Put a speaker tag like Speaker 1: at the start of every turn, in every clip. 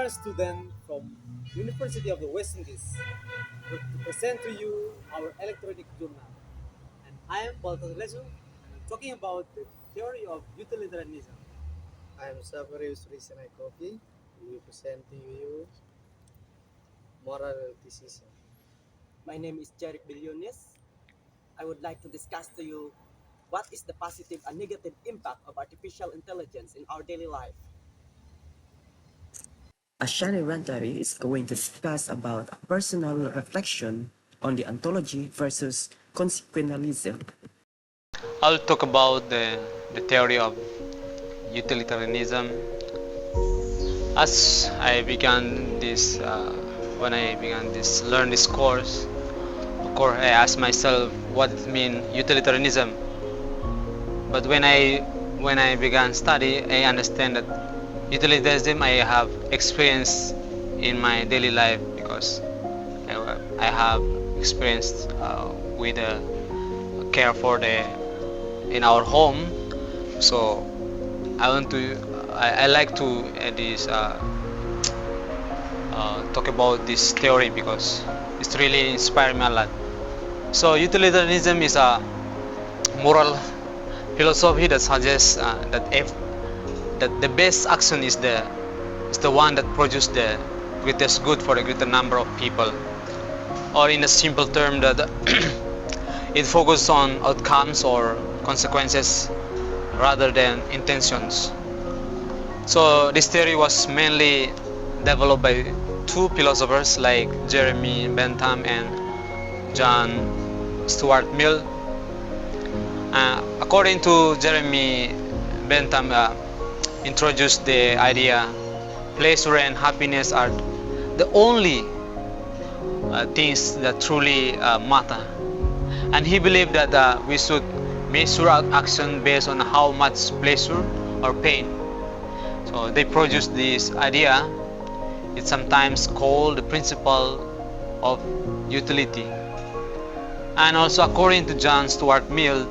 Speaker 1: a student from University of the West Indies to present to you our electronic journal. And I am Baltas Lesu, and I'm talking about the theory of utilitarianism.
Speaker 2: I am Savarius Risenai Kofi. We will present to you moral relativism.
Speaker 3: My name is Jeric Bilionis. I would like to discuss to you what is the positive and negative impact of artificial intelligence in our daily life.
Speaker 4: Ashani Rantari is going to discuss about a personal reflection on the ontology versus consequentialism.
Speaker 5: I'll talk about the theory of utilitarianism. As I began this, when I began this, learn this course, of course I asked myself what it mean utilitarianism. But when I began study, I understand that utilitarianism I have experienced in my daily life because I have experienced with care for the in our home. So I like to talk about this theory because it's really inspired me a lot. So utilitarianism is a moral philosophy that suggests that the best action is the one that produces the greatest good for a greater number of people, or in a simple term that it focuses on outcomes or consequences rather than intentions. So this theory was mainly developed by two philosophers like Jeremy Bentham and John Stuart Mill. According to Jeremy Bentham, introduced the idea pleasure and happiness are the only things that truly matter, and he believed that we should measure our action based on how much pleasure or pain. So they produced this idea. It's sometimes called the principle of utility. And also according to John Stuart Mill,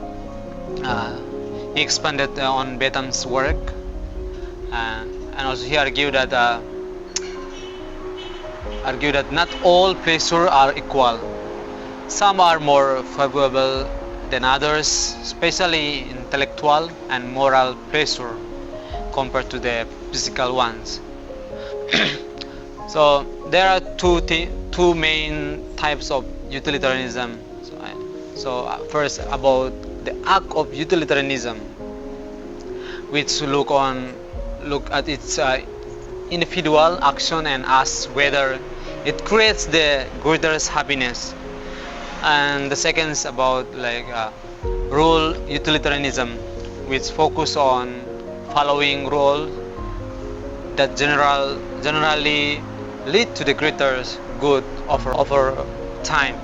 Speaker 5: he expanded on Bentham's work, and also he argued that not all pleasure are equal. Some are more favorable than others, especially intellectual and moral pleasure compared to the physical ones. So there are two main types of utilitarianism. First about the act of utilitarianism, which look at its individual action and ask whether it creates the greatest happiness. And the second is about rule utilitarianism, which focus on following rules that generally lead to the greatest good over time.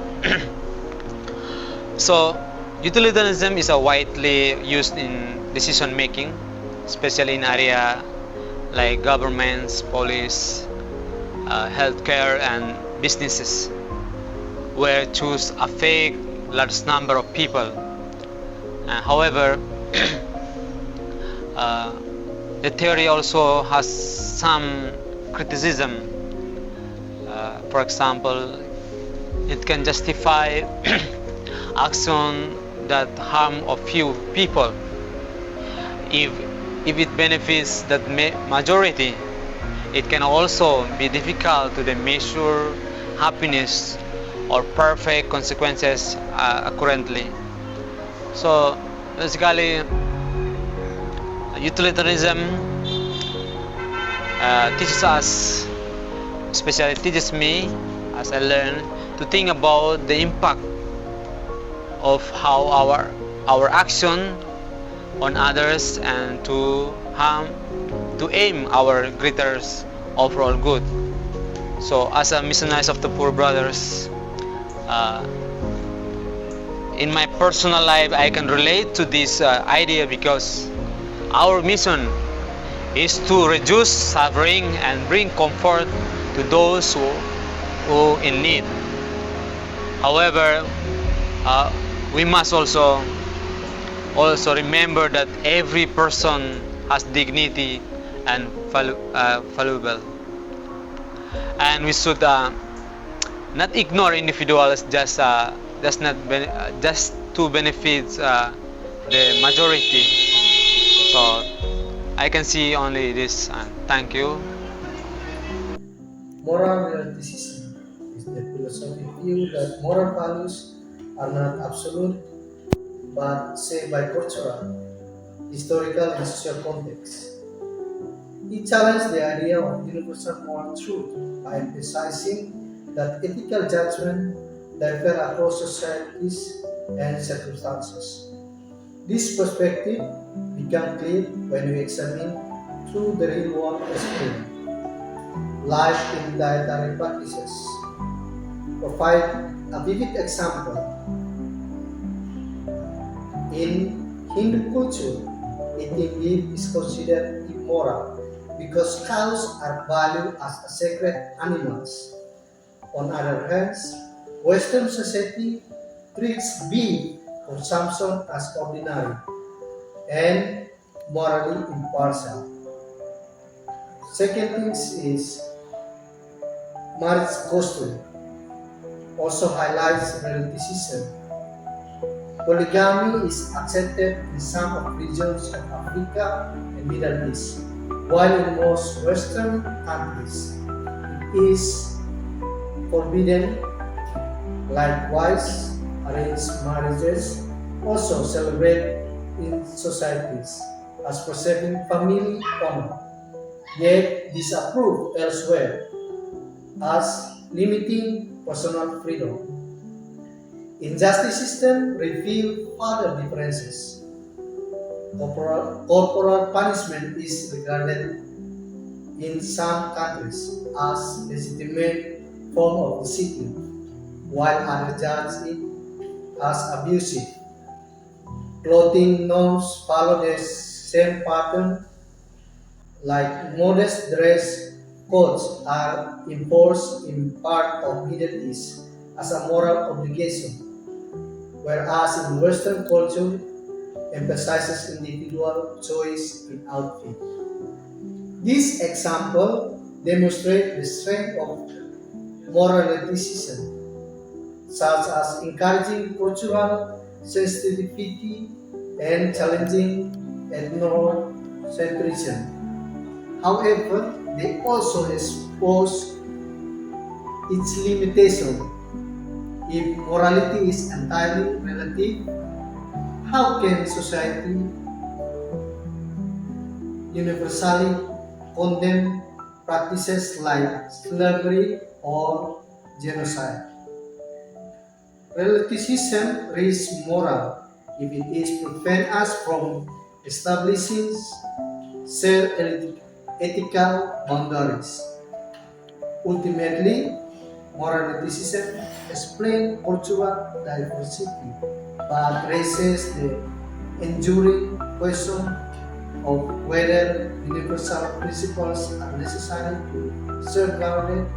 Speaker 5: So utilitarianism is a widely used in decision making, especially in area like governments, police, healthcare, and businesses, where choose affect large number of people. However, the theory also has some criticism. For example, it can justify action that harm a few people if it benefits that majority. It can also be difficult to measure happiness or perfect consequences accurately. So basically, utilitarianism teaches us, especially teaches me as I learn to think about the impact of how our action on others and to aim our greatest overall good. So as a missionaries of the poor brothers, in my personal life I can relate to this idea because our mission is to reduce suffering and bring comfort to those who in need. However, we must also remember that every person has dignity and valuable. and we should not ignore individuals just to benefit the majority. So I can see only this, and thank you.
Speaker 2: Moral relativism is the philosophic view that moral values are not absolute but shaped by cultural, historical, and social context. It challenges the idea of universal moral truth by emphasizing that ethical judgment differ across societies and circumstances. This perspective becomes clear when we examine through the real world experience. Life in dietary practices provide a vivid example. In Hindu culture, eating beef is considered immoral because cows are valued as sacred animals. On the other hand, Western society treats beef consumption as ordinary and morally impartial. Second thing is marriage custom also highlights relativism. Polygamy is accepted in some of regions of Africa and Middle East, while in most Western countries it is forbidden. Likewise, arranged marriages also celebrated in societies as preserving family honor, yet disapproved elsewhere as limiting personal freedom. Injustice system reveal further differences. Corporal punishment is regarded in some countries as legitimate form of discipline, while others judge it as abusive. Clothing norms follow the same pattern, like modest dress codes are enforced in part of Middle East as a moral obligation, whereas in Western culture emphasizes individual choice in outfit. This example demonstrates the strength of moral relativism, such as encouraging cultural sensitivity and challenging ethnocentrism. However, they also expose its limitation. If morality is entirely relative, how can society universally condemn practices like slavery or genocide? Relativism is moral if it is prevent us from establishing self-ethical boundaries. Ultimately, moral relativism explains cultural diversity but raises the enduring question of whether universal principles are necessary to safeguard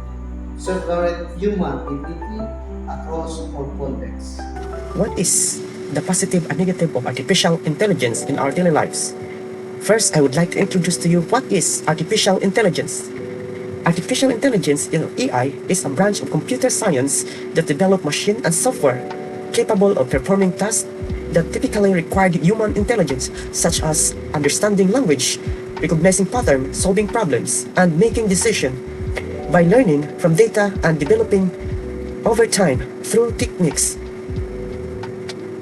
Speaker 2: human dignity across all contexts.
Speaker 4: What is the positive and negative of artificial intelligence in our daily lives? First, I would like to introduce to you what is artificial intelligence. Artificial intelligence, AI, is a branch of computer science that develops machine and software capable of performing tasks that typically require human intelligence, such as understanding language, recognizing patterns, solving problems, and making decisions. By learning from data and developing over time through techniques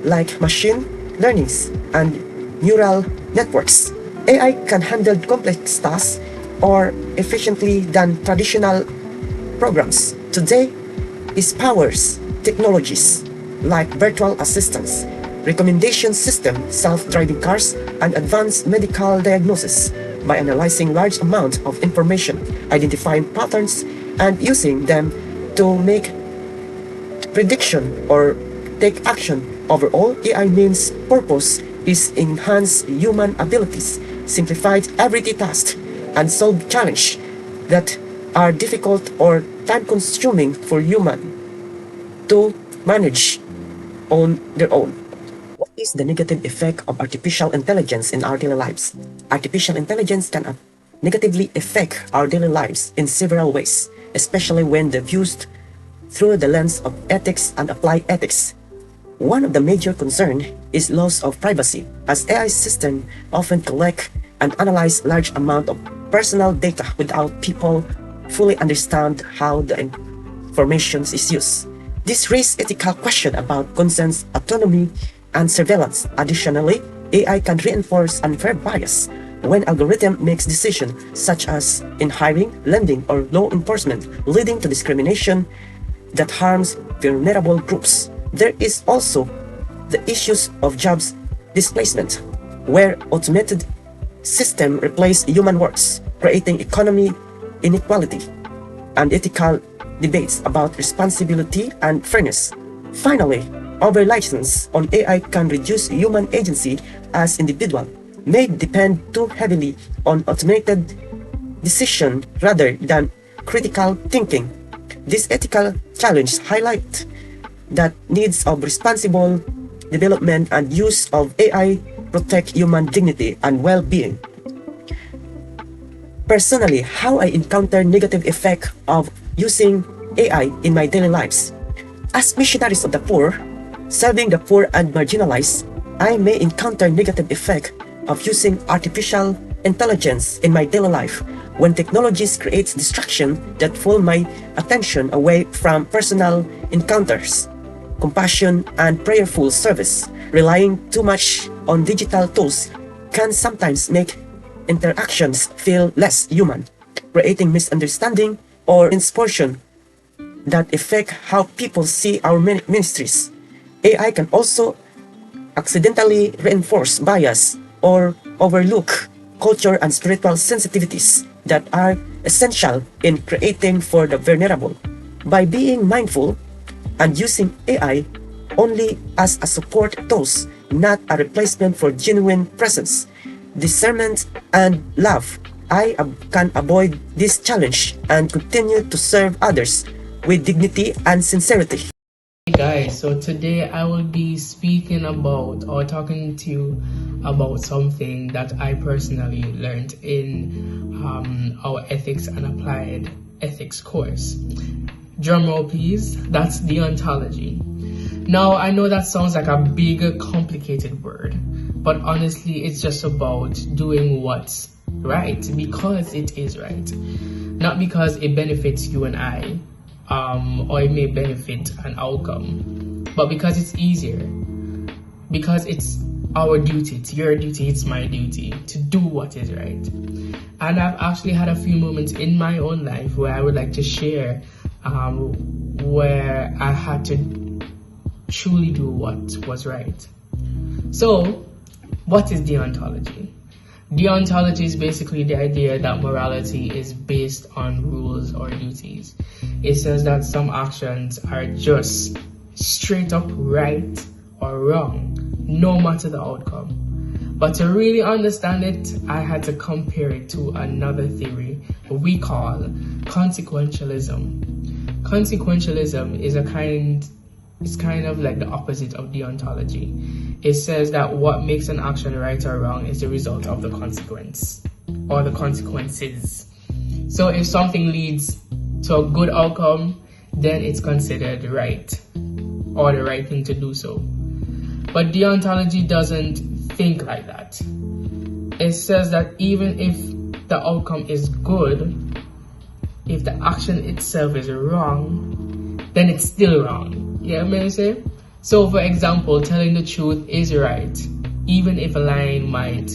Speaker 4: like machine learning and neural networks, AI can handle complex tasks more efficiently than traditional programs. Today, it powers technologies like virtual assistants, recommendation system, self-driving cars, and advanced medical diagnosis by analyzing large amounts of information, identifying patterns, and using them to make prediction or take action. Overall, AI means purpose is enhance human abilities, simplify everyday tasks, and solve challenges that are difficult or time-consuming for human to manage on their own. What is the negative effect of artificial intelligence in our daily lives? Artificial intelligence can negatively affect our daily lives in several ways. especially when they're viewed through the lens of ethics and applied ethics. One of the major concerns is loss of privacy, as AI systems often collect and analyze large amounts of personal data without people fully understand how the information is used. This raises ethical questions about consent, autonomy, and surveillance. Additionally, AI can reinforce unfair bias when algorithm makes decisions such as in hiring, lending, or law enforcement, leading to discrimination that harms vulnerable groups. There is also the issues of jobs displacement, where automated systems replace human works, creating economic inequality and ethical debates about responsibility and fairness. Finally, over-reliance on AI can reduce human agency as individuals may depend too heavily on automated decision rather than critical thinking. This ethical challenge highlights that needs of responsible development and use of AI protect human dignity and well-being. Personally, how I encounter negative effect of using AI in my daily lives. As missionaries of the poor, serving the poor and marginalized, I may encounter negative effect of using artificial intelligence in my daily life when technologies creates distraction that pull my attention away from personal encounters, compassion, and prayerful service. Relying too much on digital tools can sometimes make interactions feel less human, creating misunderstanding or misfortune that affect how people see our ministries. AI can also accidentally reinforce bias or overlook culture and spiritual sensitivities that are essential in creating for the vulnerable. By being mindful and using AI only as a support tool, not a replacement for genuine presence, discernment, and love, I can avoid this challenge and continue to serve others with dignity and sincerity.
Speaker 6: Hey guys, so today I will be speaking about or talking to you about something that I personally learned in our ethics and applied ethics course. Drumroll please, that's deontology. Now I know that sounds like a big complicated word, but honestly it's just about doing what's right because it is right, not because it benefits you and I, or it may benefit an outcome, but because it's easier, because it's our duty, it's your duty, it's my duty to do what is right. And I've actually had a few moments in my own life where I would like to share where I had to truly do what was right. So, what is deontology? Deontology is basically the idea that morality is based on rules or duties. It says that some actions are just straight up right or wrong, no matter the outcome. But to really understand it, I had to compare it to another theory we call consequentialism. Consequentialism is it's kind of like the opposite of deontology. It says that what makes an action right or wrong is the result of the consequence or the consequences. So if something leads to a good outcome, then it's considered right or the right thing to do so. But deontology doesn't think like that. It says that even if the outcome is good, if the action itself is wrong, then it's still wrong. You know what I'm saying? So for example, telling the truth is right, even if a lying might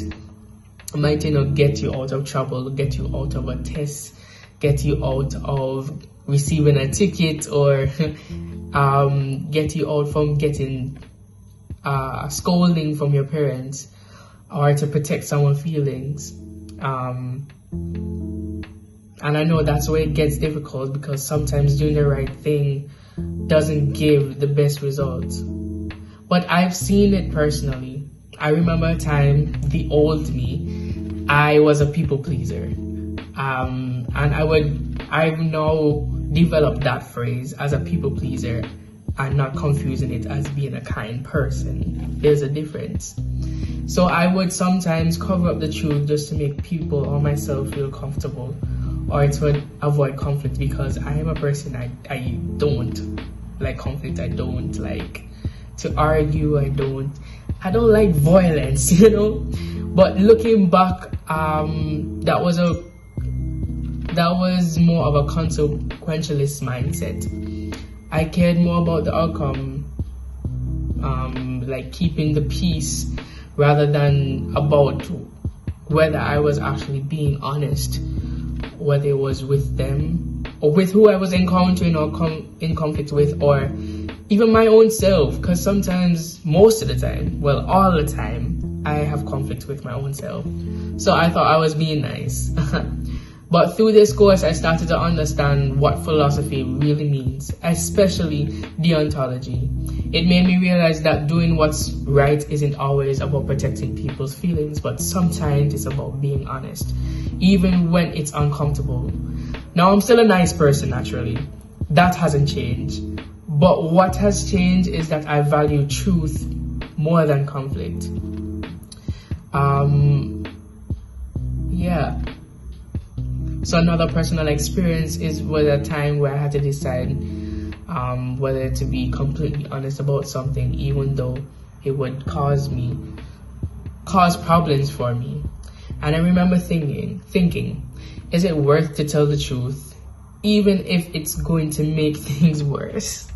Speaker 6: get you out of trouble, get you out of a test, get you out of receiving a ticket, or get you out from getting scolding from your parents, or to protect someone's feelings. And I know that's where it gets difficult, because sometimes doing the right thing doesn't give the best results. But I've seen it personally. I remember a time, the old me, I was a people pleaser. And I've now developed that phrase as a people pleaser and not confusing it as being a kind person. There's a difference. So I would sometimes cover up the truth just to make people or myself feel comfortable, or it would avoid conflict, because I am a person, I don't like conflict. I don't like to argue. I don't like violence, you know. But looking back, that was more of a consequentialist mindset. I cared more about the outcome, like keeping the peace, rather than about whether I was actually being honest, whether it was with them or with who I was encountering or in conflict with, or even my own self. Because sometimes, most of the time, well, all the time, I have conflict with my own self. So I thought I was being nice. But through this course, I started to understand what philosophy really means, especially deontology. It made me realize that doing what's right isn't always about protecting people's feelings, but sometimes it's about being honest, even when it's uncomfortable. Now, I'm still a nice person, naturally. That hasn't changed. But what has changed is that I value truth more than conflict. Yeah. So another personal experience was a time where I had to decide whether to be completely honest about something, even though it would cause problems for me. And I remember thinking, is it worth to tell the truth, even if it's going to make things worse?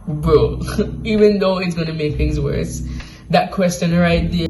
Speaker 6: Bro, even though it's going to make things worse, that question right there